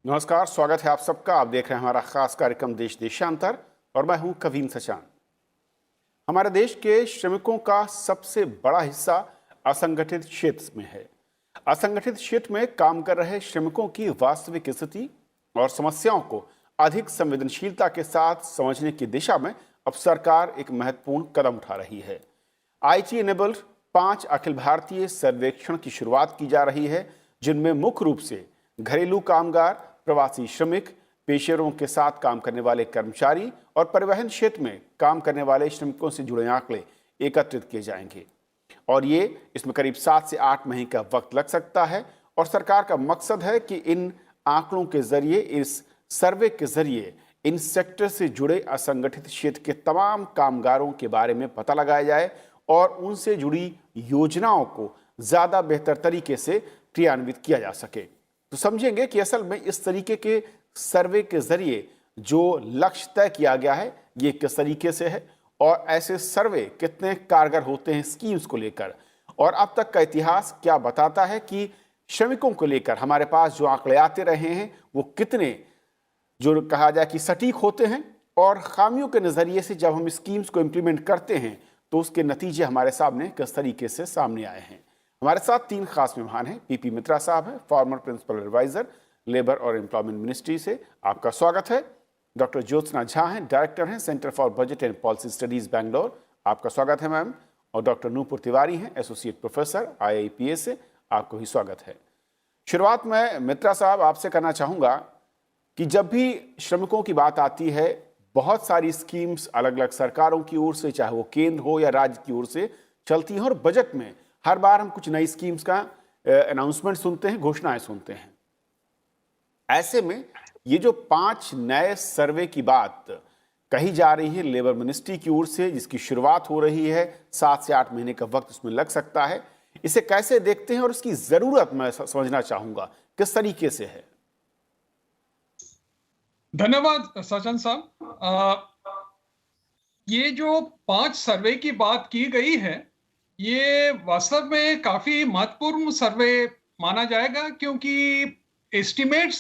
नमस्कार, स्वागत है आप सबका। आप देख रहे हैं हमारा खास कार्यक्रम देश देशांतर और मैं हूं कवीन सचान। हमारे देश के श्रमिकों का सबसे बड़ा हिस्सा असंगठित क्षेत्र में है। असंगठित क्षेत्र में काम कर रहे श्रमिकों की वास्तविक स्थिति और समस्याओं को अधिक संवेदनशीलता के साथ समझने की दिशा में अब सरकार एक महत्वपूर्ण कदम उठा रही है। आईटी एनेबल्ड 5 अखिल भारतीय सर्वेक्षण की शुरुआत की जा रही है, जिनमें मुख्य रूप से घरेलू कामगार, प्रवासी श्रमिक, पेशेवरों के साथ काम करने वाले कर्मचारी और परिवहन क्षेत्र में काम करने वाले श्रमिकों से जुड़े आंकड़े एकत्रित किए जाएंगे। और इसमें करीब 7 से 8 महीने का वक्त लग सकता है और सरकार का मकसद है कि इन आंकड़ों के जरिए, इस सर्वे के जरिए इन सेक्टर से जुड़े असंगठित क्षेत्र के तमाम कामगारों के बारे में पता लगाया जाए और उनसे जुड़ी योजनाओं को ज़्यादा बेहतर तरीके से क्रियान्वित किया जा सके। तो समझेंगे कि असल में इस तरीके के सर्वे के जरिए जो लक्ष्य तय किया गया है ये किस तरीके से है और ऐसे सर्वे कितने कारगर होते हैं स्कीम्स को लेकर, और अब तक का इतिहास क्या बताता है कि श्रमिकों को लेकर हमारे पास जो आंकड़े आते रहे हैं वो कितने, जो कहा जाए कि सटीक होते हैं, और खामियों के नज़रिए से जब हम स्कीम्स को इम्प्लीमेंट करते हैं तो उसके नतीजे हमारे सामने किस तरीके से सामने आए हैं। हमारे साथ 3 खास मेहमान हैं। पीपी मित्रा साहब हैं, फॉर्मर प्रिंसिपल एडवाइजर, लेबर और एम्प्लॉयमेंट मिनिस्ट्री से, आपका स्वागत है। डॉक्टर ज्योत्सना झा हैं, डायरेक्टर हैं centre for budget and policy studies Bangalore, आपका स्वागत है मैम। और डॉक्टर नूपुर तिवारी हैं, एसोसिएट प्रोफेसर IIPA से, आपको भी स्वागत है। शुरुआत में मित्रा साहब आपसे करना चाहूँगा कि जब भी श्रमिकों की बात आती है, बहुत सारी स्कीम्स अलग अलग सरकारों की ओर से, चाहे वो केंद्र हो या राज्य की ओर से, चलती हैं और बजट में हर बार हम कुछ नई स्कीम्स का अनाउंसमेंट सुनते हैं, घोषणाएं सुनते हैं। ऐसे में ये जो 5 नए सर्वे की बात कही जा रही है लेबर मिनिस्ट्री की ओर से, जिसकी शुरुआत हो रही है, 7 से 8 महीने का वक्त उसमें लग सकता है, इसे कैसे देखते हैं और इसकी जरूरत मैं समझना चाहूंगा किस तरीके से है। धन्यवाद सचिन साहब। ये जो 5 सर्वे की बात की गई है, ये वास्तव में काफी महत्वपूर्ण सर्वे माना जाएगा, क्योंकि एस्टिमेट्स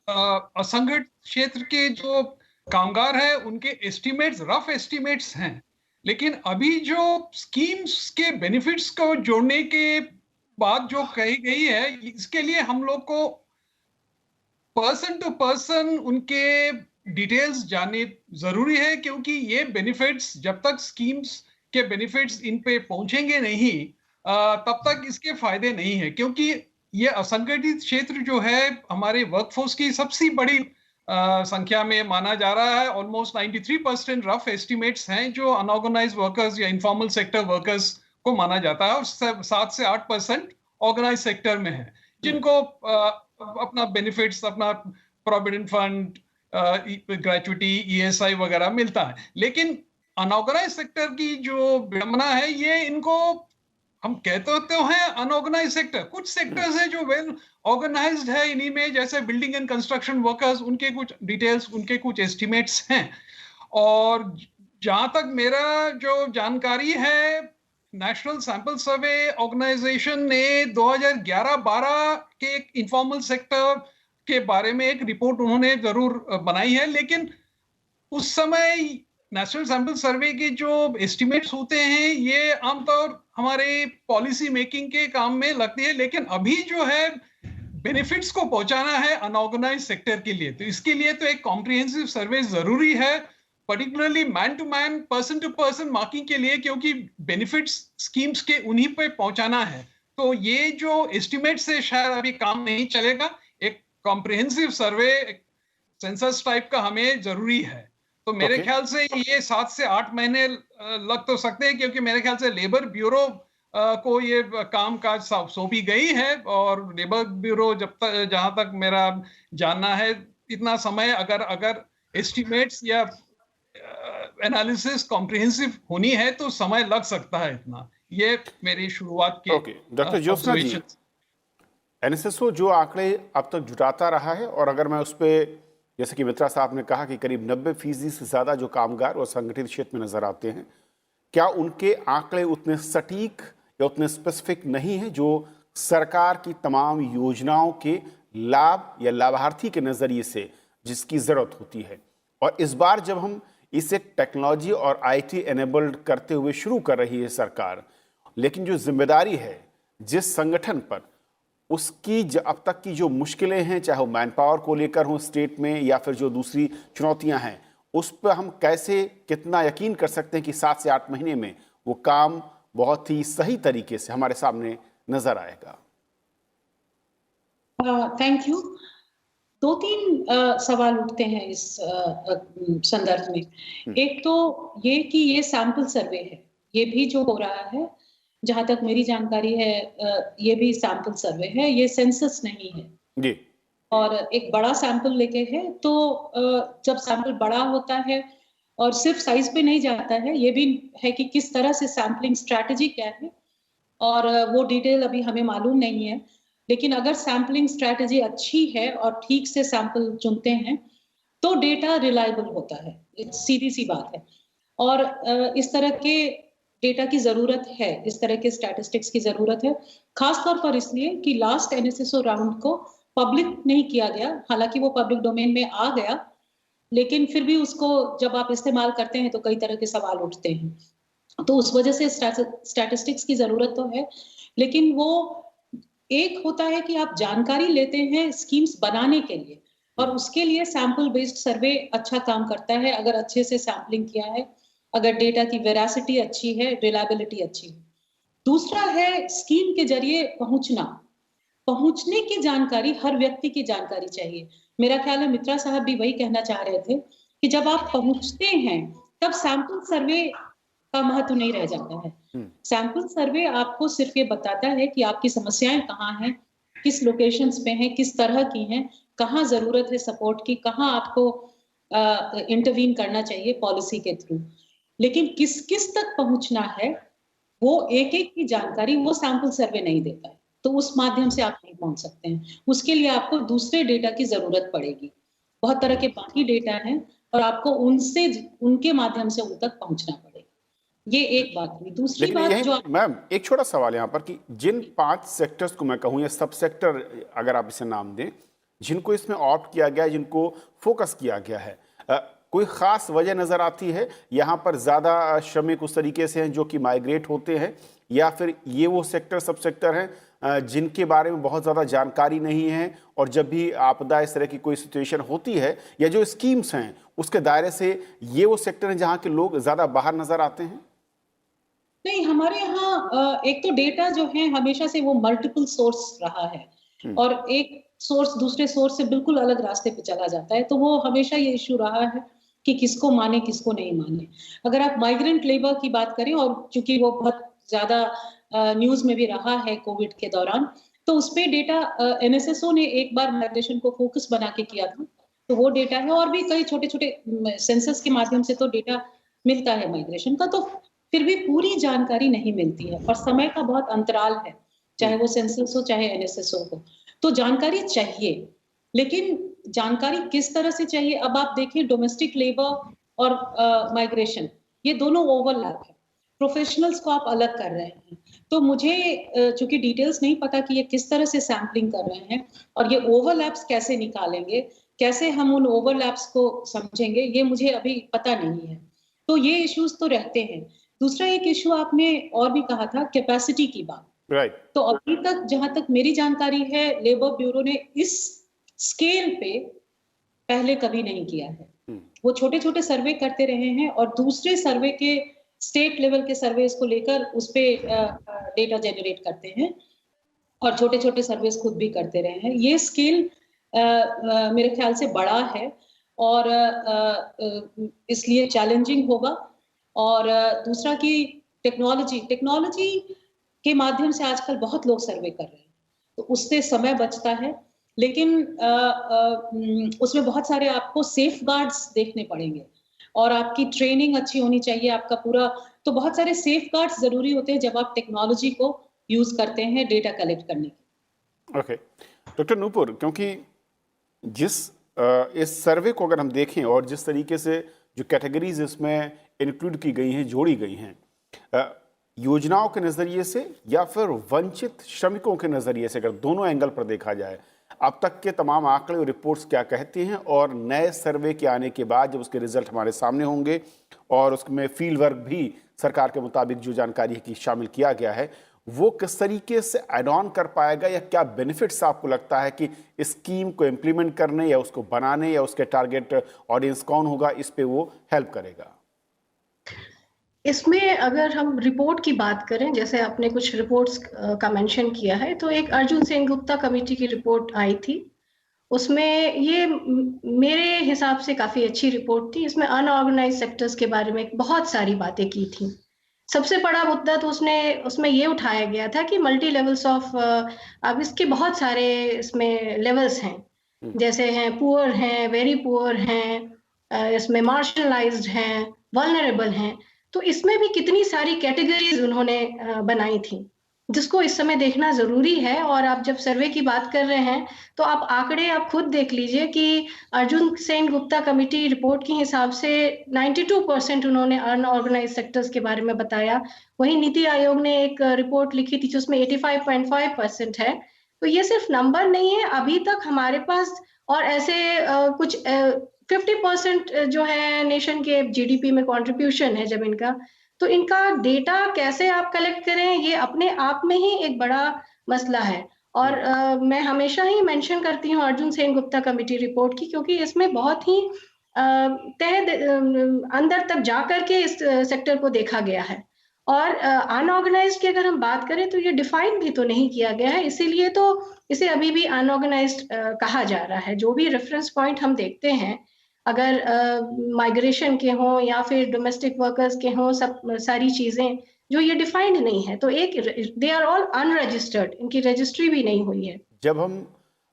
असंगठित क्षेत्र के जो कामगार हैं उनके एस्टिमेट्स रफ एस्टिमेट्स हैं, लेकिन अभी जो स्कीम्स के बेनिफिट्स को जोड़ने के बाद जो कही गई है, इसके लिए हम लोग को पर्सन टू पर्सन उनके डिटेल्स जानने जरूरी है, क्योंकि ये बेनिफिट्स जब तक स्कीम्स के बेनिफिट्स इन पे पहुंचेंगे नहीं तब तक इसके फायदे नहीं है। क्योंकि ये असंगठित क्षेत्र जो है हमारे वर्कफोर्स की सबसे बड़ी संख्या में माना जा रहा है। ऑलमोस्ट 93% रफ एस्टिमेट्स हैं जो अनऑर्गेनाइज्ड वर्कर्स या इनफॉर्मल सेक्टर वर्कर्स को माना जाता है, और 7 से 8% ऑर्गेनाइज सेक्टर में है, जिनको अपना बेनिफिट्स, अपना प्रोविडेंट फंड, ग्रेचुइटी, ESI वगैरह मिलता है। लेकिन अनऑर्गेनाइज सेक्टर की जो विडंबना है, ये इनको हम कहते तो हैं अनऑर्गेनाइज सेक्टर, कुछ सेक्टर्स है जो वेल ऑर्गेनाइज्ड है इन्हीं में, जैसे बिल्डिंग एंड कंस्ट्रक्शन वर्कर्स, उनके कुछ डिटेल्स, उनके कुछ एस्टिमेट्स हैं। और जहां तक मेरा जो जानकारी है, नेशनल सैंपल सर्वे ऑर्गेनाइजेशन ने 2011-12 के एक इनफॉर्मल सेक्टर के बारे में एक रिपोर्ट उन्होंने जरूर बनाई है, लेकिन उस समय नेशनल सैंपल सर्वे के जो एस्टिमेट्स होते हैं ये आमतौर हमारे पॉलिसी मेकिंग के काम में लगती है, लेकिन अभी जो है बेनिफिट्स को पहुंचाना है अनऑर्गेनाइज सेक्टर के लिए, तो इसके लिए तो एक कॉम्प्रिहेंसिव सर्वे जरूरी है, particularly man to man, person to person marking के लिए, क्योंकि बेनिफिट्स स्कीम्स के उन्हीं पे पहुंचाना है। तो ये जो एस्टिमेट से शायद अभी काम नहीं चलेगा, एक कॉम्प्रिहेंसिव सर्वे, सेंसस टाइप का हमें जरूरी है। तो मेरे ख्याल से ये 7 से 8 महीने लग तो सकते हैं, क्योंकि मेरे ख्याल से लेबर ब्यूरो को ये काम काज सौंपी गई है, और लेबर ब्यूरो जब तक, जहां तक मेरा जानना है, इतना समय अगर एस्टिमेट्स या एनालिसिस कॉम्प्रिहेंसिव होनी है तो समय लग सकता है इतना। ये मेरी शुरुआत के डॉक्टर ज्योत्सना जी, NSSO जो आंकड़े अब तक जुटाता रहा है, और अगर मैं उस पर, जैसे कि मित्रा साहब ने कहा कि करीब 90% से ज़्यादा जो कामगार वो संगठित क्षेत्र में नजर आते हैं, क्या उनके आंकड़े उतने सटीक या उतने स्पेसिफिक नहीं हैं जो सरकार की तमाम योजनाओं के लाभ या लाभार्थी के नज़रिए से जिसकी ज़रूरत होती है। और इस बार जब हम इसे टेक्नोलॉजी और आईटी एनेबल्ड करते हुए शुरू कर रही है सरकार, लेकिन जो जिम्मेदारी है जिस संगठन पर, उसकी अब तक की जो मुश्किलें हैं, चाहे वो मैन पावर को लेकर हो स्टेट में या फिर जो दूसरी चुनौतियां हैं, उस पर हम कैसे कितना यकीन कर सकते हैं कि 7 से 8 महीने में वो काम बहुत ही सही तरीके से हमारे सामने नजर आएगा। Thank you. 2-3 सवाल उठते हैं इस संदर्भ में। एक तो ये कि ये सैंपल सर्वे है, ये भी जो हो रहा है, जहां तक मेरी जानकारी है, ये भी सैंपल सर्वे है, ये सेंसस नहीं है जी। और एक बड़ा सैंपल लेके है। तो जब सैंपल बड़ा होता है और सिर्फ साइज पे नहीं जाता है, ये भी है कि किस तरह से सैंपलिंग स्ट्रैटेजी क्या है, और वो डिटेल अभी हमें मालूम नहीं है। लेकिन अगर सैंपलिंग स्ट्रैटेजी अच्छी है और ठीक से सैंपल चुनते हैं तो डेटा रिलायबल होता है, सीधी सी बात है। और इस तरह के डेटा की जरूरत है, इस तरह के स्टैटिस्टिक्स की जरूरत है, खासतौर पर इसलिए कि लास्ट एनएसएसओ राउंड को पब्लिक नहीं किया गया। हालांकि वो पब्लिक डोमेन में आ गया, लेकिन फिर भी उसको जब आप इस्तेमाल करते हैं तो कई तरह के सवाल उठते हैं। तो उस वजह से स्टैटिस्टिक्स की जरूरत तो है, लेकिन वो एक होता है कि आप जानकारी लेते हैं स्कीम्स बनाने के लिए, और उसके लिए सैंपल बेस्ड सर्वे अच्छा काम करता है अगर अच्छे से सैंपलिंग किया है, अगर डेटा की वेरासिटी अच्छी है, रिलायबिलिटी अच्छी है। दूसरा है स्कीम के जरिए पहुंचने की जानकारी, हर व्यक्ति की जानकारी चाहिए। मेरा ख्याल है मित्रा साहब भी वही कहना चाह रहे थे कि जब आप पहुंचते हैं तब सैंपल सर्वे का महत्व नहीं रह जाता है। सैंपल सर्वे आपको सिर्फ ये बताता है कि आपकी समस्याएं कहाँ हैं, किस लोकेशंस पे हैं, किस तरह की हैं, कहाँ जरूरत है सपोर्ट की, कहाँ आपको इंटरवीन करना चाहिए पॉलिसी के थ्रू। लेकिन किस किस तक पहुंचना है, वो एक एक की जानकारी वो सैंपल सर्वे नहीं देता है, तो उस माध्यम से आप नहीं पहुंच सकते हैं। उसके लिए आपको दूसरे डेटा की जरूरत पड़ेगी। बहुत तरह के बाकी डेटा हैं और आपको उनके माध्यम से उन तक पहुंचना पड़ेगा। ये एक बात हुई। दूसरी लेकिन बात यही जो मैम, एक छोटा सवाल यहाँ पर कि जिन 5 सेक्टर्स को मैं कहूँ या सब सेक्टर अगर आप इसे नाम दें, जिनको इसमें ऑप्ट किया गया है, जिनको फोकस किया गया है, कोई खास वजह नजर आती है? यहाँ पर ज्यादा श्रमिक उस तरीके से हैं जो कि माइग्रेट होते हैं, या फिर ये वो सेक्टर सब सेक्टर हैं जिनके बारे में बहुत ज़्यादा जानकारी नहीं है, और जब भी आपदा इस तरह की कोई सिचुएशन होती है या जो स्कीम्स हैं उसके दायरे से ये वो सेक्टर हैं जहाँ के लोग ज़्यादा बाहर नजर आते हैं? नहीं, हमारे यहाँ एक तो डेटा जो है हमेशा से वो मल्टीपल सोर्स रहा है, और एक सोर्स दूसरे सोर्स से बिल्कुल अलग रास्ते पे चला जाता है, तो वो हमेशा ये इश्यू रहा है कि किसको माने किसको नहीं माने। अगर आप माइग्रेंट लेबर की बात करें, और चूंकि वो बहुत ज्यादा न्यूज में भी रहा है कोविड के दौरान, तो उस पे डेटा एनएसएसओ ने एक बार माइग्रेशन को फोकस बना के किया था, तो वो डेटा है। और भी कई छोटे छोटे सेंसस के माध्यम से तो डेटा मिलता है माइग्रेशन का, तो फिर भी पूरी जानकारी नहीं मिलती है और समय का बहुत अंतराल है, चाहे वो सेंसस हो चाहे एनएसएसओ हो। तो जानकारी चाहिए, लेकिन जानकारी किस तरह से चाहिए? अब आप देखिए, डोमेस्टिक लेबर और माइग्रेशन, ये दोनों ओवरलैप है। प्रोफेशनल्स को आप अलग कर रहे हैं, तो मुझे चूंकि डिटेल्स नहीं पता कि ये किस तरह से सैम्पलिंग कर रहे हैं और ये ओवरलैप्स कैसे निकालेंगे, कैसे हम उन ओवरलैप्स को समझेंगे, ये मुझे अभी पता नहीं है। तो ये इश्यूज तो रहते हैं। दूसरा एक इश्यू आपने और भी कहा था, कैपेसिटी की बात। राइट। तो अभी तक जहां तक मेरी जानकारी है, लेबर ब्यूरो ने इस स्केल पे पहले कभी नहीं किया है। वो छोटे छोटे सर्वे करते रहे हैं और दूसरे सर्वे के स्टेट लेवल के सर्वेस को लेकर उस पे डेटा जनरेट करते हैं, और छोटे छोटे सर्वेस खुद भी करते रहे हैं। ये स्केल मेरे ख्याल से बड़ा है और इसलिए चैलेंजिंग होगा। और दूसरा कि टेक्नोलॉजी के माध्यम से आजकल बहुत लोग सर्वे कर रहे हैं, तो उससे समय बचता है, लेकिन उसमें बहुत सारे आपको सेफ गार्ड्स देखने पड़ेंगे और आपकी ट्रेनिंग अच्छी होनी चाहिए, आपका पूरा। तो बहुत सारे सेफ गार्ड्स जरूरी होते हैं जब आप टेक्नोलॉजी को यूज करते हैं डेटा कलेक्ट करने के। ओके डॉक्टर नूपुर, क्योंकि जिस इस सर्वे को अगर हम देखें और जिस तरीके से जो कैटेगरीज इसमें इंक्लूड की गई हैं, जोड़ी गई हैं, योजनाओं के नज़रिए से या फिर वंचित श्रमिकों के नज़रिए से, अगर दोनों एंगल पर देखा जाए, अब तक के तमाम आंकड़े और रिपोर्ट्स क्या कहती हैं, और नए सर्वे के आने के बाद जब उसके रिजल्ट हमारे सामने होंगे और उसमें फील्ड वर्क भी सरकार के मुताबिक जो जानकारी है कि शामिल किया गया है, वो किस तरीके से ऐड ऑन कर पाएगा, या क्या बेनिफिट्स आपको लगता है कि स्कीम को इम्प्लीमेंट करने या उसको बनाने या उसके टारगेट ऑडियंस कौन होगा, इस पे वो हेल्प करेगा? इसमें अगर हम रिपोर्ट की बात करें, जैसे आपने कुछ रिपोर्ट्स का मेंशन किया है, तो एक अर्जुन सेनगुप्ता कमेटी की रिपोर्ट आई थी। उसमें ये मेरे हिसाब से काफी अच्छी रिपोर्ट थी। इसमें अनऑर्गेनाइज सेक्टर्स के बारे में बहुत सारी बातें की थी। सबसे बड़ा मुद्दा तो उसमें ये उठाया गया था कि मल्टी लेवल्स ऑफ, अब इसके बहुत सारे इसमें लेवल्स हैं, जैसे हैं पुअर हैं, वेरी पुअर हैं, इसमें मार्जिनलाइज्ड हैं, वल्नरेबल हैं। तो इसमें भी कितनी सारी कैटेगरीज उन्होंने बनाई थी, जिसको इस समय देखना जरूरी है। और आप जब सर्वे की बात कर रहे हैं तो आप आंकड़े आप खुद देख लीजिए कि अर्जुन सेन गुप्ता कमेटी रिपोर्ट के हिसाब से 92% उन्होंने अनऑर्गेनाइज सेक्टर्स के बारे में बताया। वहीं नीति आयोग ने एक रिपोर्ट लिखी थी जिसमें 85.5% है। तो ये सिर्फ नंबर नहीं है, अभी तक हमारे पास और ऐसे कुछ 50% जो है नेशन के जीडीपी में कंट्रीब्यूशन है जब इनका, तो इनका डेटा कैसे आप कलेक्ट करें, ये अपने आप में ही एक बड़ा मसला है। और मैं हमेशा ही मेंशन करती हूँ अर्जुन सेन गुप्ता कमेटी रिपोर्ट की, क्योंकि इसमें बहुत ही अंदर तक जाकर के इस सेक्टर को देखा गया है। और अनऑर्गेनाइज्ड की अगर हम बात करें तो ये डिफाइन भी तो नहीं किया गया है, इसीलिए तो इसे अभी भी अनऑर्गेनाइज्ड कहा जा रहा है। जो भी रेफरेंस पॉइंट हम देखते हैं, अगर माइग्रेशन के हों या फिर डोमेस्टिक वर्कर्स के हों, सब सारी चीजें जो ये डिफाइंड नहीं है, तो एक दे आर ऑल अनरजिस्टर्ड, इनकी रजिस्ट्री भी नहीं हुई है। जब हम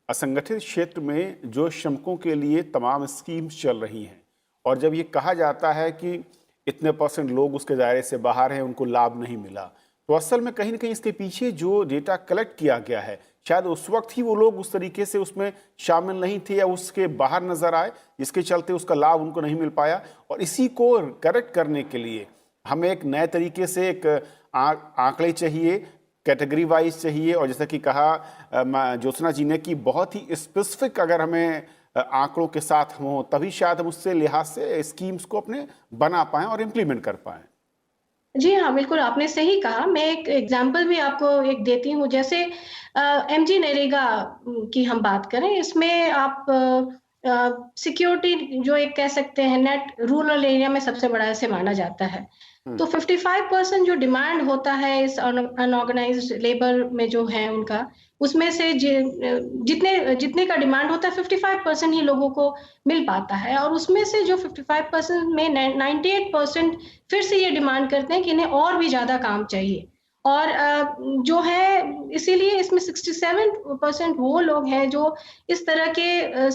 असंगठित क्षेत्र में जो श्रमिकों के लिए तमाम स्कीम्स चल रही हैं, और जब ये कहा जाता है कि इतने % लोग उसके दायरे से बाहर हैं, उनको लाभ नहीं मिला, तो असल में कहीं ना कहीं इसके पीछे जो डेटा कलेक्ट किया गया है, शायद उस वक्त ही वो लोग उस तरीके से उसमें शामिल नहीं थे या उसके बाहर नजर आए, जिसके चलते उसका लाभ उनको नहीं मिल पाया। और इसी को करेक्ट करने के लिए हमें एक नए तरीके से एक आंकड़े चाहिए, कैटेगरी वाइज चाहिए, और जैसा कि कहा ज्योत्सना जी ने कि बहुत ही स्पेसिफिक अगर हमें आंकड़ों के साथ हम हो, तभी शायद हम उससे लिहाज से स्कीम्स को अपने बना पाएं और इम्प्लीमेंट कर पाएं। जी हाँ, बिल्कुल आपने सही कहा। मैं एक एग्जांपल भी आपको एक देती हूँ। जैसे एमजी नरेगा की हम बात करें, इसमें आप सिक्योरिटी जो एक कह सकते हैं नेट रूरल एरिया में सबसे बड़ा ऐसे माना जाता है। तो 55% जो डिमांड होता है इस अनऑर्गेनाइज्ड लेबर में जो है उनका, उसमें से जितने का डिमांड होता है 55% ही लोगों को मिल पाता है। और उसमें से जो 55% में 98% फिर से ये डिमांड करते हैं कि इन्हें और भी ज्यादा काम चाहिए। और जो है इसीलिए इसमें 67% वो लोग हैं जो इस तरह के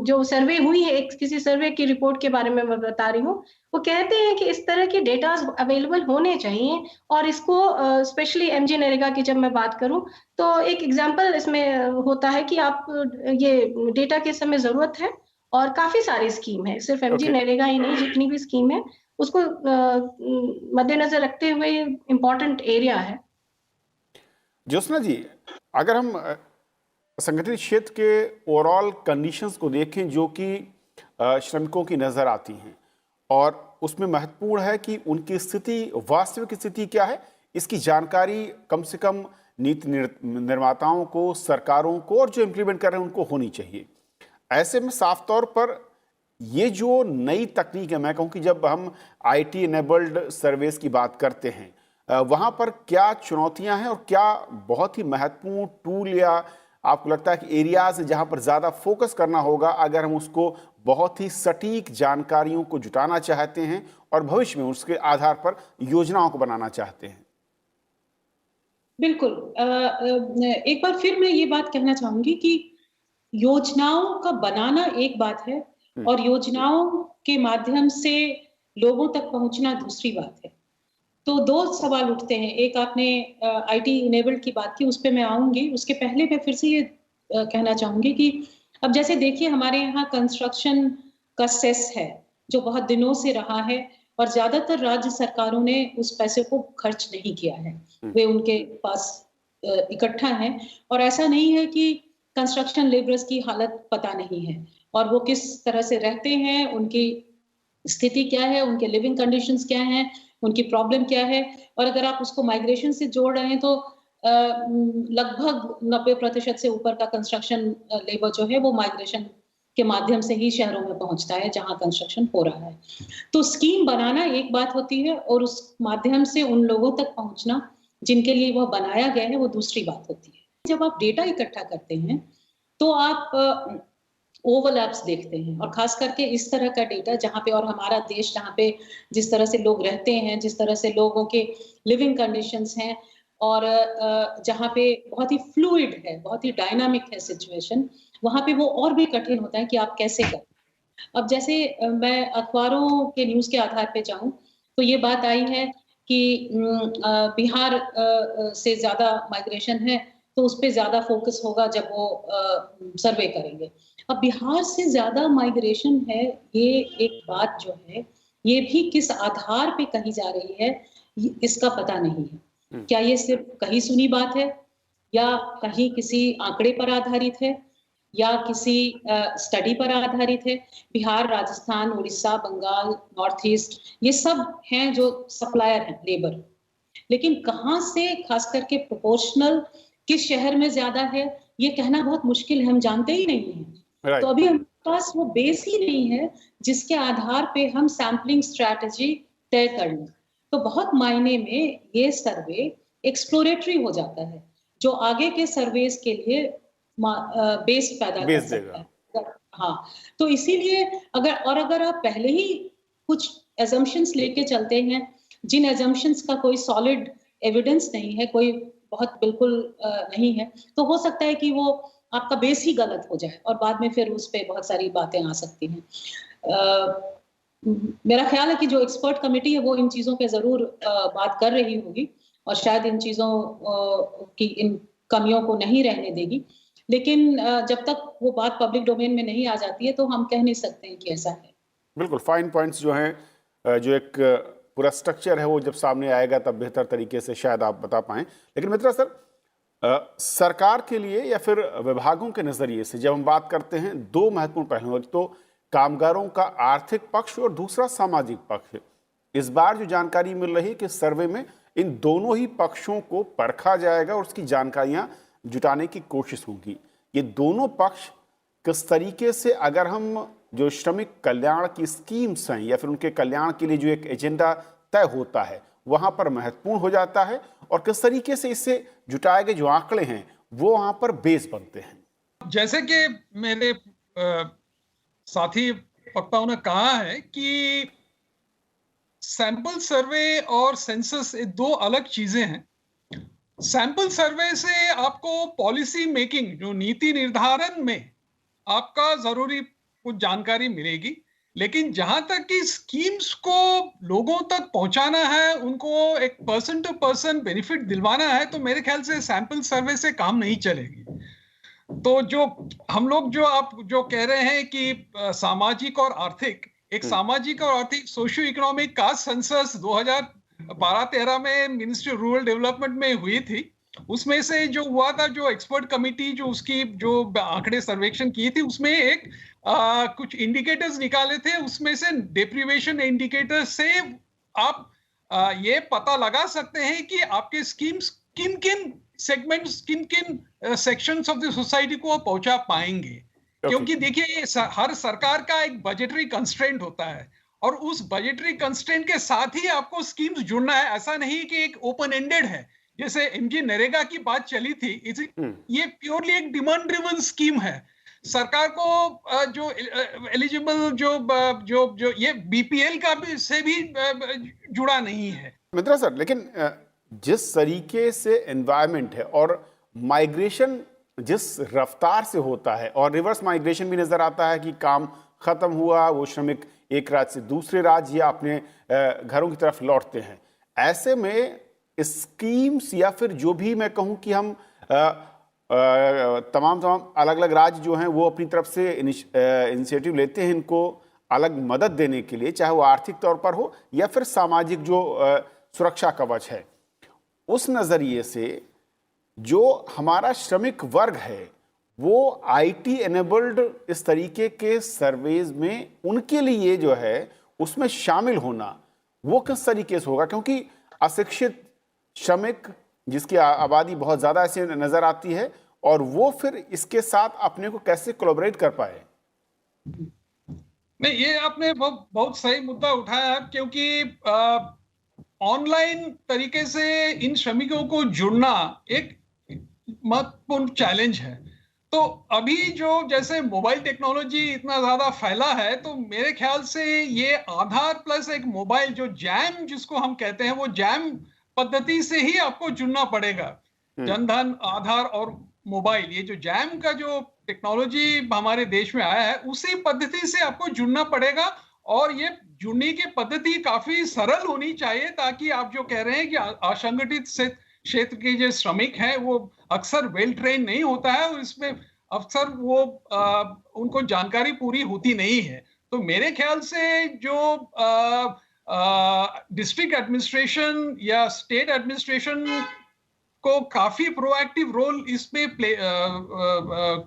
जो सर्वे हुई है, एक किसी सर्वे की रिपोर्ट के बारे में मैं बता रही हूँ, वो कहते हैं कि इस तरह के डेटा अवेलेबल होने चाहिए। और इसको स्पेशली एमजी नरेगा की जब मैं बात करूं तो एक एग्जांपल इसमें होता है कि आप ये डेटा के समय जरूरत है, और काफी सारी स्कीम है, सिर्फ एमजी नरेगा ही नहीं, जितनी भी स्कीम है उसको मद्देनजर रखते हुए इम्पोर्टेंट एरिया है। ज्योत्सना जी, अगर हम संगठित क्षेत्र के ओवरऑल कंडीशंस को देखें जो कि श्रमिकों की नजर आती हैं, और उसमें महत्वपूर्ण है कि उनकी स्थिति, वास्तविक स्थिति क्या है, इसकी जानकारी कम से कम नीति निर्माताओं को, सरकारों को, और जो इम्प्लीमेंट कर रहे हैं उनको होनी चाहिए। ऐसे में साफ तौर पर ये जो नई तकनीक है, मैं कहूँ कि जब हम आईटी इनेबल्ड सर्वेस की बात करते हैं, वहाँ पर क्या चुनौतियाँ हैं और क्या बहुत ही महत्वपूर्ण टूल या आपको लगता है कि एरियाज जहाँ पर ज़्यादा फोकस करना होगा अगर हम उसको बहुत ही सटीक जानकारियों को जुटाना चाहते हैं और भविष्य में उसके आधार पर योजनाओं को बनाना चाहते हैं? बिल्कुल। एक बार फिर मैं ये बात कहना चाहूंगी कि योजनाओं का बनाना एक बात है और योजनाओं के माध्यम से लोगों तक पहुंचना दूसरी बात है। तो दो सवाल उठते हैं। एक आपने आईटी इनेबल्ड की बात की, उस पर मैं आऊंगी। उसके पहले मैं फिर से ये कहना चाहूंगी कि अब जैसे देखिए हमारे यहाँ कंस्ट्रक्शन का सेस है जो बहुत दिनों से रहा है और ज्यादातर राज्य सरकारों ने उस पैसे को खर्च नहीं किया है, वे उनके पास इकट्ठा है। और ऐसा नहीं है कि कंस्ट्रक्शन लेबरर्स की हालत पता नहीं है और वो किस तरह से रहते हैं, उनकी स्थिति क्या है, उनके लिविंग कंडीशंस क्या हैं, उनकी प्रॉब्लम क्या है। और अगर आप उसको माइग्रेशन से जोड़ रहे हैं तो लगभग 90% से ऊपर का कंस्ट्रक्शन लेबर जो है वो माइग्रेशन के माध्यम से ही शहरों में पहुंचता है जहां कंस्ट्रक्शन हो रहा है। तो स्कीम बनाना एक बात होती है और उस माध्यम से उन लोगों तक पहुंचना जिनके लिए वह बनाया गया है वो दूसरी बात होती है। जब आप डेटा इकट्ठा करते हैं तो आप ओवरलैप्स देखते हैं और खास करके इस तरह का डेटा जहाँ पे, और हमारा देश जहाँ पे जिस तरह से लोग रहते हैं, जिस तरह से लोगों के लिविंग कंडीशंस हैं और जहाँ पे बहुत ही फ्लूइड है, बहुत ही डायनामिक है सिचुएशन, वहाँ पे वो और भी कठिन होता है कि आप कैसे करें। अब जैसे मैं अखबारों के न्यूज़ के आधार पे जाऊँ तो ये बात आई है कि बिहार से ज़्यादा माइग्रेशन है तो उस पे ज़्यादा फोकस होगा जब वो सर्वे करेंगे। अब बिहार से ज़्यादा माइग्रेशन है, ये एक बात जो है, ये भी किस आधार पे कही जा रही है, इसका पता नहीं है। क्या ये सिर्फ कही सुनी बात है या कहीं किसी आंकड़े पर आधारित है या किसी स्टडी पर आधारित है? बिहार, राजस्थान, उड़ीसा, बंगाल, नॉर्थ ईस्ट, ये सब हैं जो सप्लायर हैं लेबर। लेकिन कहाँ से, खास करके प्रोपोर्शनल किस शहर में ज्यादा है, ये कहना बहुत मुश्किल है, हम जानते ही नहीं हैं। तो अभी हमारे पास वो बेस ही नहीं है जिसके आधार पे हम सैम्पलिंग स्ट्रैटेजी तय कर लें। तो बहुत मायने में ये सर्वे एक्सप्लोरेटरी हो जाता है जो आगे के सर्वेस के लिए बेस पैदा कर सकता है। हाँ, तो इसीलिए अगर आप पहले ही कुछ एजम्पशंस लेके चलते हैं जिन एजम्पशंस का कोई सॉलिड एविडेंस नहीं है, कोई बहुत बिल्कुल नहीं है, तो हो सकता है कि वो आपका बेस ही गलत हो जाए और बाद में फिर उस पे बहुत सारी बातें आ सकती हैं। मेरा ख्याल है कि जो एक्सपर्ट कमेटी है वो इन चीज़ों पे ज़रूर बात कर रही होगी और शायद इन चीज़ों की, इन कमियों को नहीं रहने देगी। लेकिन जब तक वो बात पब्लिक डोमेन में नहीं आ जाती है तो हम कह नहीं सकते हैं कि ऐसा है। बिल्कुल, फाइन पॉइंट्स जो हैं, जो एक पूरा स्ट्रक्चर है वो जब सामने आएगा तब बेहतर तरीके से शायद आप बता पाएं। लेकिन मित्रा सर, सरकार के लिए या फिर विभागों के नज़रिए से जब हम बात करते हैं, दो महत्वपूर्ण पहलू, एक तो कामगारों का आर्थिक पक्ष और दूसरा सामाजिक पक्ष। इस बार जो जानकारी मिल रही है कि सर्वे में इन दोनों ही पक्षों को परखा जाएगा और उसकी जानकारियां जुटाने की कोशिश होगी। ये दोनों पक्ष किस तरीके से, अगर हम जो श्रमिक कल्याण की स्कीम्स हैं या फिर उनके कल्याण के लिए जो एक एजेंडा तय होता है वहां पर महत्वपूर्ण हो जाता है, और किस तरीके से इससे जुटाए गए जो आंकड़े हैं वो वहां पर बेस बनते हैं। जैसे कि मेरे साथी वक्ताओं ने कहा है कि सैंपल सर्वे और सेंसस दो अलग चीजें हैं। सैंपल सर्वे से आपको पॉलिसी मेकिंग, जो नीति निर्धारण में आपका जरूरी कुछ जानकारी मिलेगी, लेकिन जहां तक कि स्कीम्स को लोगों तक पहुंचाना है, उनको एक पर्सन टू पर्सन बेनिफिट दिलवाना है, तो मेरे ख्याल से सैंपल सर्वे से काम नहीं चलेगी। तो जो हम लोग, जो आप जो कह रहे हैं कि सामाजिक और आर्थिक, एक सामाजिक और आर्थिक सोशियो इकोनॉमिक कास्ट सेंसस 2012-13 में मिनिस्ट्री ऑफ रूरल डेवलपमेंट में हुई थी। उसमें से जो हुआ था, जो एक्सपर्ट कमेटी जो उसकी जो आंकड़े सर्वेक्षण की थी, उसमें एक कुछ इंडिकेटर्स निकाले थे। उसमें से डेप्रिवेशन इंडिकेटर से आप ये पता लगा सकते हैं कि आपके स्कीम्स किन किन सेगमेंट्स, किन किन सेक्शंस ऑफ द सोसाइटी को पहुंचा पाएंगे। क्योंकि देखिए, हर सरकार का एक बजटरी कंस्ट्रेंट होता है और उस बजटरी कंस्ट्रेंट के साथ ही आपको स्कीम्स जुड़ना है। ऐसा नहीं कि एक ओपन एंडेड है, जैसे एमजी नरेगा की बात चली थी। ये प्योरली एक डिमांड ड्रिवन स्कीम है। सरकार को जो एलिजिबल जो ये बीपीएल का भी से भी जुड़ा नहीं है। मित्रा सर, लेकिन जिस तरीके से एनवायरनमेंट है और माइग्रेशन जिस रफ्तार से होता है, और रिवर्स माइग्रेशन भी नजर आता है कि काम खत्म हुआ, वो श्रमिक एक राज्य से दूसरे राज्य या अपने घरों की तरफ लौटते हैं, ऐसे में स्कीम्स या फिर जो भी मैं कहूं कि हम तमाम अलग अलग राज्य जो हैं वो अपनी तरफ से इनिशिएटिव लेते हैं इनको अलग मदद देने के लिए, चाहे वो आर्थिक तौर पर हो या फिर सामाजिक जो सुरक्षा कवच है, उस नज़रिए से जो हमारा श्रमिक वर्ग है वो आईटी एनेबल्ड इस तरीके के सर्वेज में उनके लिए जो है उसमें शामिल होना वो किस तरीके से होगा? क्योंकि अशिक्षित श्रमिक जिसकी आबादी बहुत ज़्यादा ऐसे नज़र आती है, और वो फिर इसके साथ अपने को कैसे कोलैबोरेट कर पाए? नहीं, ये आपने बहुत सही मुद्दा उठाया, क्योंकि ऑनलाइन तरीके से इन श्रमिकों को जुड़ना एक महत्वपूर्ण चैलेंज है। तो अभी जो जैसे मोबाइल टेक्नोलॉजी इतना ज्यादा फैला है, तो मेरे ख्याल से ये आधार प्लस एक मोबाइल, जो जैम जिसको हम कहते हैं, वो जैम पद्धति से ही आपको जुड़ना पड़ेगा। जनधन, आधार और मोबाइल, ये जो जैम का जो टेक्नोलॉजी हमारे देश में आया है, उसी पद्धति से आपको जुड़ना पड़ेगा। और ये जुड़ने की पद्धति काफी सरल होनी चाहिए, ताकि आप जो कह रहे हैं कि असंगठित क्षेत्र के जो श्रमिक हैं वो अक्सर वेल ट्रेन नहीं होता है, और इसमें अक्सर वो उनको जानकारी पूरी होती नहीं है। तो मेरे ख्याल से जो डिस्ट्रिक्ट एडमिनिस्ट्रेशन या स्टेट एडमिनिस्ट्रेशन को काफी प्रोएक्टिव रोल इसमें प्ले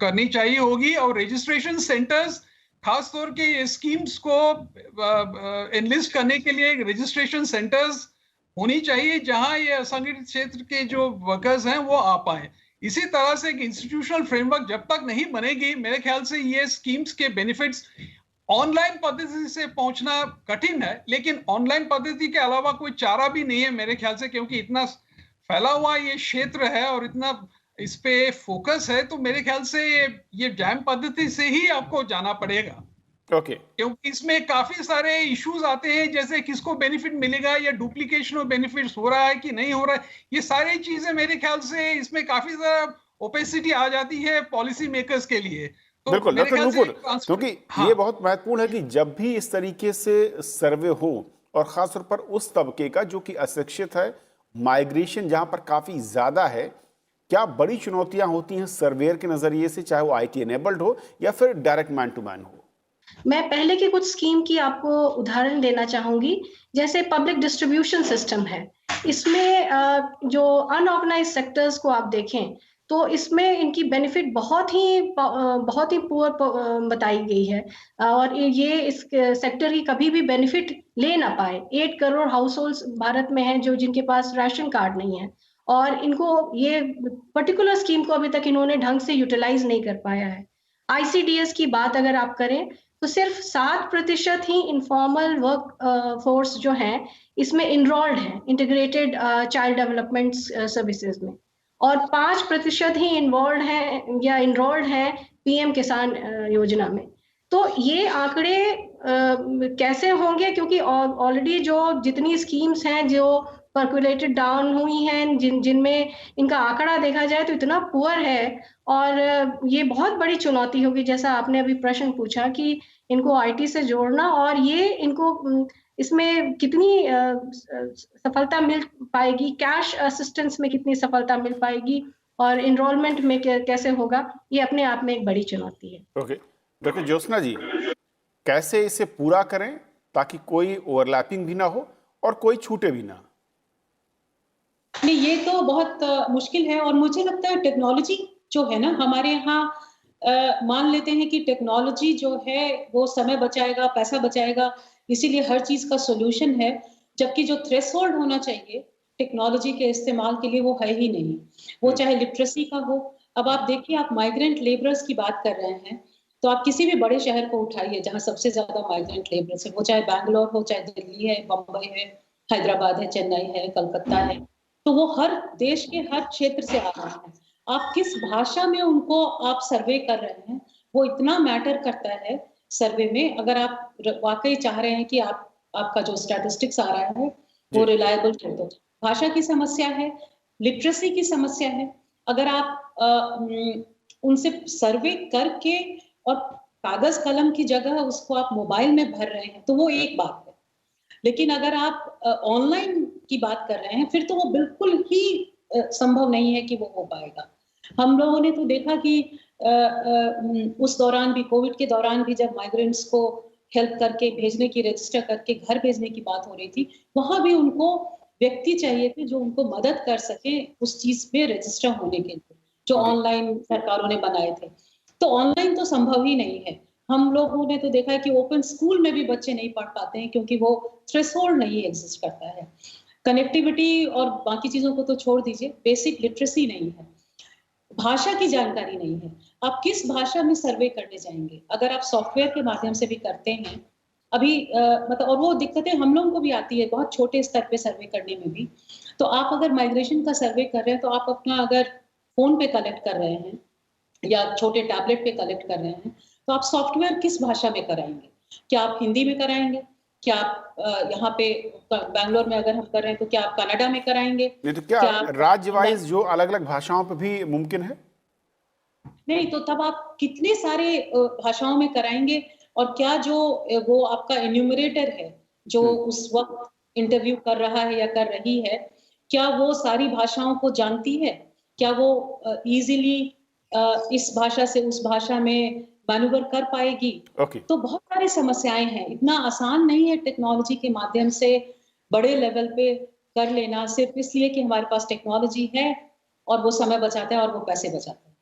करनी चाहिए होगी, और रजिस्ट्रेशन सेंटर्स खास तौर के ये स्कीम्स को एनलिस्ट करने के लिए रजिस्ट्रेशन सेंटर्स होनी चाहिए, जहां ये असंगठित क्षेत्र के जो वर्कर्स हैं वो आ पाए। इसी तरह से एक इंस्टीट्यूशनल फ्रेमवर्क जब तक नहीं बनेगी, मेरे ख्याल से ये स्कीम्स के बेनिफिट्स ऑनलाइन पद्धति से पहुंचना कठिन है। लेकिन ऑनलाइन पद्धति के अलावा कोई चारा भी नहीं है मेरे ख्याल से, क्योंकि इतना फैला हुआ ये क्षेत्र है और इतना इस पे फोकस है, तो मेरे ख्याल से ये जैम पद्धति से ही आपको जाना पड़ेगा। ओके। क्योंकि इसमें काफी सारे इश्यूज आते हैं, जैसे किसको बेनिफिट मिलेगा, या डुप्लीकेशन ऑफ बेनिफिट्स हो रहा है कि नहीं हो रहा है। ये सारी चीजें मेरे ख्याल से इसमें काफी ज्यादा ओपेसिटी आ जाती है पॉलिसी मेकर्स के लिए। तो बिल्कुल मेरे ख्याल से क्योंकि हाँ। ये बहुत महत्वपूर्ण है कि जब भी इस तरीके से सर्वे हो, और खासतौर पर उस तबके का जो कि अशिक्षित है, माइग्रेशन जहां पर काफी ज्यादा है, क्या बड़ी चुनौतियां होती हैं सर्वेयर के नजरिए से, चाहे वो आईटी एनेबल्ड हो या फिर डायरेक्ट मैन टू मैन हो? मैं पहले की कुछ स्कीम की आपको उदाहरण देना चाहूंगी। जैसे पब्लिक डिस्ट्रीब्यूशन सिस्टम है, इसमें जो अनऑर्गेनाइज सेक्टर्स को आप देखें तो इसमें इनकी बेनिफिट बहुत ही पुअर बताई गई है, और ये इस सेक्टर की कभी भी बेनिफिट ले ना पाए। 8 करोड़ हाउस होल्ड्स भारत में हैं जो जिनके पास राशन कार्ड नहीं है, और इनको ये पर्टिकुलर स्कीम को अभी तक इन्होंने ढंग से यूटिलाइज नहीं कर पाया है। ICDS की बात अगर आप करें तो सिर्फ 7% ही इनफॉर्मल वर्क फोर्स जो है इसमें इनरोल्ड है इंटीग्रेटेड चाइल्ड डेवलपमेंट सर्विसेज में, और 5% ही इन्वॉल्व है या इनरोल्ड है PM किसान योजना में। तो ये आंकड़े कैसे होंगे, क्योंकि ऑलरेडी जो जितनी स्कीम्स हैं जो पर्कुलेटेड डाउन हुई हैं, जिनमें इनका आंकड़ा देखा जाए तो इतना पुअर है, और ये बहुत बड़ी चुनौती होगी, जैसा आपने अभी प्रश्न पूछा कि इनको IT से जोड़ना, और ये इनको इसमें कितनी सफलता मिल पाएगी, कैश असिस्टेंस में कितनी सफलता मिल पाएगी, और इनरोलमेंट में कैसे होगा, ये अपने आप में एक बड़ी चुनौती है। ओके, डॉक्टर ज्योत्सना जी, कैसे इसे पूरा करें ताकि कोई ओवरलैपिंग भी ना हो और कोई छूटे भी ना? नहीं, ये तो बहुत मुश्किल है, और मुझे लगता है टेक्नोलॉजी जो है ना हमारे यहाँ, मान लेते हैं कि टेक्नोलॉजी जो है वो समय बचाएगा, पैसा बचाएगा, इसीलिए हर चीज का सोल्यूशन है, जबकि जो थ्रेशोल्ड होना चाहिए टेक्नोलॉजी के इस्तेमाल के लिए वो है ही नहीं। वो चाहे लिटरेसी का हो। अब आप देखिए, आप माइग्रेंट लेबरर्स की बात कर रहे हैं, तो आप किसी भी बड़े शहर को उठाइए जहाँ सबसे ज्यादा माइग्रेंट लेबरर्स है, वो चाहे बैंगलोर हो, चाहे दिल्ली है, बम्बई है, हैदराबाद है, चेन्नई है, कलकत्ता है, तो वो हर देश के हर क्षेत्र से आ रहे हैं। आप किस भाषा में उनको आप सर्वे कर रहे हैं, वो इतना मैटर करता है सर्वे में। अगर आप वाकई चाह रहे हैं कि आपका जो स्टैटिस्टिक्स आ रहा है वो रिलायबल हो, तो भाषा की समस्या है, लिटरेसी की समस्या है। अगर आप उनसे सर्वे करके और कागज कलम की जगह उसको आप मोबाइल में भर रहे हैं तो वो एक बात है, लेकिन अगर आप ऑनलाइन की बात कर रहे हैं फिर तो वो बिल्कुल ही संभव नहीं है कि वो हो पाएगा। हम लोगों ने तो देखा कि उस दौरान भी, कोविड के दौरान भी, जब माइग्रेंट्स को हेल्प करके भेजने की, रजिस्टर करके घर भेजने की बात हो रही थी, वहां भी उनको व्यक्ति चाहिए थे जो उनको मदद कर सके उस चीज पे रजिस्टर होने के लिए, जो जी। ऑनलाइन सरकारों ने बनाए थे। तो ऑनलाइन तो संभव ही नहीं है। हम लोगों ने तो देखा है कि ओपन स्कूल में भी बच्चे नहीं पढ़ पाते हैं क्योंकि वो थ्रेशोल्ड नहीं एग्जिस्ट करता है। कनेक्टिविटी और बाकी चीजों को तो छोड़ दीजिए, बेसिक लिटरेसी नहीं है, भाषा की जानकारी नहीं है। आप किस भाषा में सर्वे करने जाएंगे? अगर आप सॉफ्टवेयर के माध्यम से भी करते हैं, अभी मतलब, और वो दिक्कतें हम लोगों को भी आती है बहुत छोटे स्तर पे सर्वे करने में भी। तो आप अगर माइग्रेशन का सर्वे कर रहे हैं तो आप अपना अगर फोन पे कलेक्ट कर रहे हैं या छोटे टैबलेट पे कलेक्ट कर रहे हैं, तो आप सॉफ्टवेयर किस भाषा में कराएंगे? क्या आप हिंदी में कराएंगे? क्या आप यहाँ पे बैंगलोर में अगर हम कर रहे हैं तो क्या आप कनाडा में कराएंगे? नहीं तो क्या क्या आप राज्य वाइज जो अलग अलग भाषाओं पे भी मुमकिन है? नहीं, तो तब आप कितने सारे भाषाओं में कराएंगे? और क्या जो वो आपका एन्यूमरेटर है, जो उस वक्त इंटरव्यू कर रहा है या कर रही है, क्या वो सारी भाषाओं को जानती है? क्या वो इजीली इस भाषा से उस भाषा में मैन्यूवर कर पाएगी? ओके। तो बहुत सारी समस्याएं हैं। इतना आसान नहीं है टेक्नोलॉजी के माध्यम से बड़े लेवल पे कर लेना, सिर्फ इसलिए कि हमारे पास टेक्नोलॉजी है और वो समय बचाता है और वो पैसे बचाता है।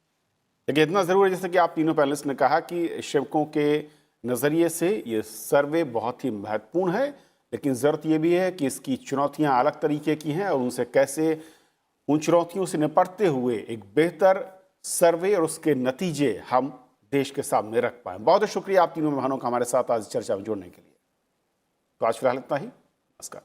देखिए, इतना ज़रूर है जैसे कि आप तीनों पैनलिस्ट ने कहा कि श्रमिकों के नज़रिए से ये सर्वे बहुत ही महत्वपूर्ण है, लेकिन ज़रूरत ये भी है कि इसकी चुनौतियां अलग तरीके की हैं और उनसे कैसे उन चुनौतियों से निपटते हुए एक बेहतर सर्वे और उसके नतीजे हम देश के सामने रख पाएं। बहुत बहुत शुक्रिया आप तीनों मेहमानों का हमारे साथ आज चर्चा में जोड़ने के लिए। तो आज फिलहाल इतना ही। नमस्कार।